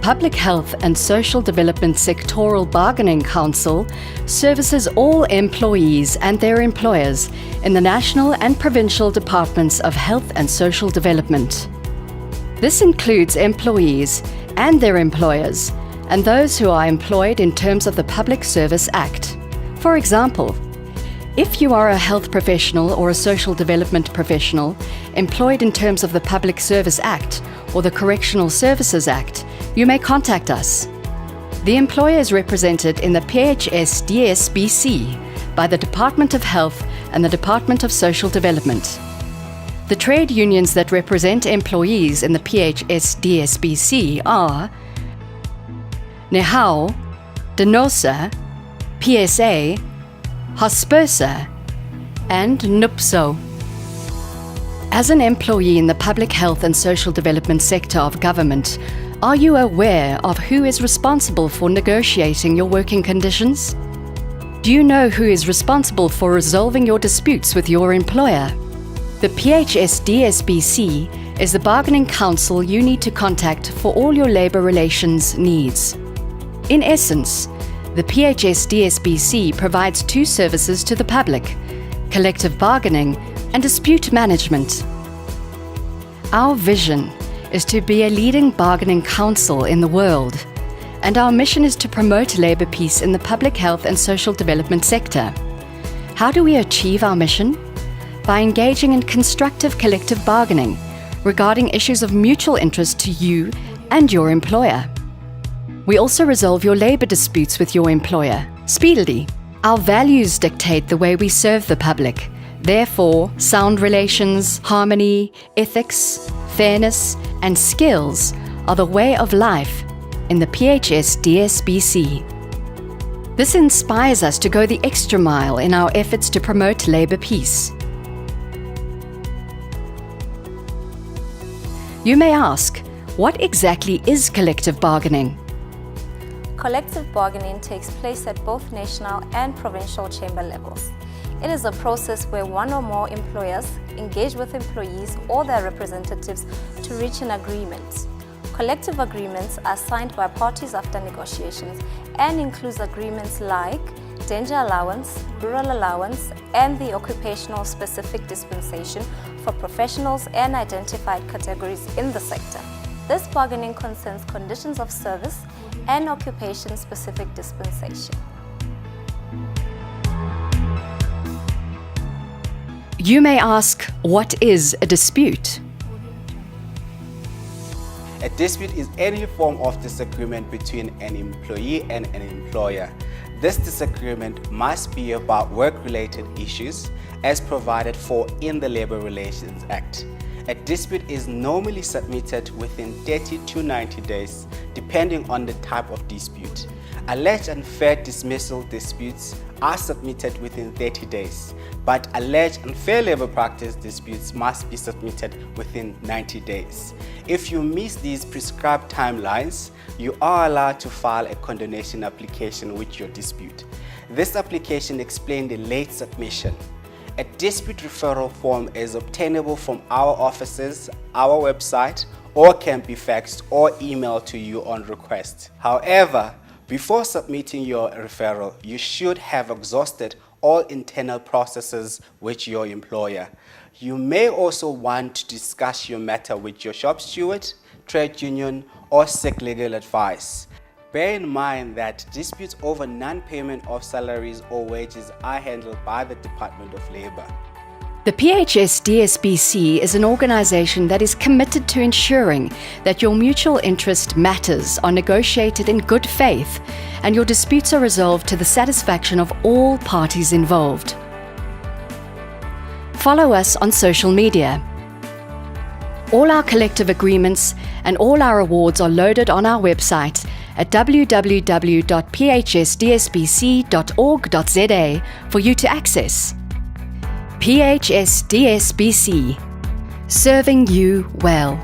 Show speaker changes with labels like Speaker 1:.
Speaker 1: Public Health and Social Development Sectoral Bargaining Council services all employees and their employers in the national and provincial departments of health and social development. This includes employees and their employers and those who are employed in terms of the Public Service Act. For example, if you are a health professional or a social development professional employed in terms of the Public Service Act or the Correctional Services Act, you may contact us. The employer is represented in the PHSDSBC by the Department of Health and the Department of Social Development. The trade unions that represent employees in the PHSDSBC are NEHAO, DENOSA, PSA, HOSPERSA, and NUPSO. As an employee in the public health and social development sector of government, are you aware of who is responsible for negotiating your working conditions? Do you know who is responsible for resolving your disputes with your employer? The PHSDSBC is the bargaining council you need to contact for all your labour relations needs. In essence, the PHSDSBC provides two services to the public: collective bargaining and dispute management. Our vision is to be a leading bargaining council in the world, and our mission is to promote labour peace in the public health and social development sector. How do we achieve our mission? By engaging in constructive collective bargaining regarding issues of mutual interest to you and your employer. We also resolve your labour disputes with your employer speedily. Our values dictate the way we serve the public. Therefore, sound relations, harmony, ethics, fairness, and skills are the way of life in the PHSDSBC. This inspires us to go the extra mile in our efforts to promote labour peace. You may ask, what exactly is collective bargaining?
Speaker 2: Collective bargaining takes place at both national and provincial chamber levels. It is a process where one or more employers engage with employees or their representatives to reach an agreement. Collective agreements are signed by parties after negotiations and includes agreements like danger allowance, rural allowance, and the occupational specific dispensation for professionals and identified categories in the sector. This bargaining concerns conditions of service and occupation-specific dispensation.
Speaker 1: You may ask, what is a dispute?
Speaker 3: A dispute is any form of disagreement between an employee and an employer. This disagreement must be about work-related issues as provided for in the Labour Relations Act. A dispute is normally submitted within 30 to 90 days, depending on the type of dispute. Alleged unfair dismissal disputes are submitted within 30 days, but alleged unfair labour practice disputes must be submitted within 90 days. If you miss these prescribed timelines, you are allowed to file a condonation application with your dispute. This application explains the late submission. A dispute referral form is obtainable from our offices, our website, or can be faxed or emailed to you on request. However, before submitting your referral, you should have exhausted all internal processes with your employer. You may also want to discuss your matter with your shop steward, trade union, or seek legal advice. Bear in mind that disputes over non-payment of salaries or wages are handled by the Department of Labour.
Speaker 1: The PHSDSBC is an organisation that is committed to ensuring that your mutual interest matters are negotiated in good faith and your disputes are resolved to the satisfaction of all parties involved. Follow us on social media. All our collective agreements and all our awards are loaded on our website at www.phsdsbc.org.za for you to access. PHSDSBC, serving you well.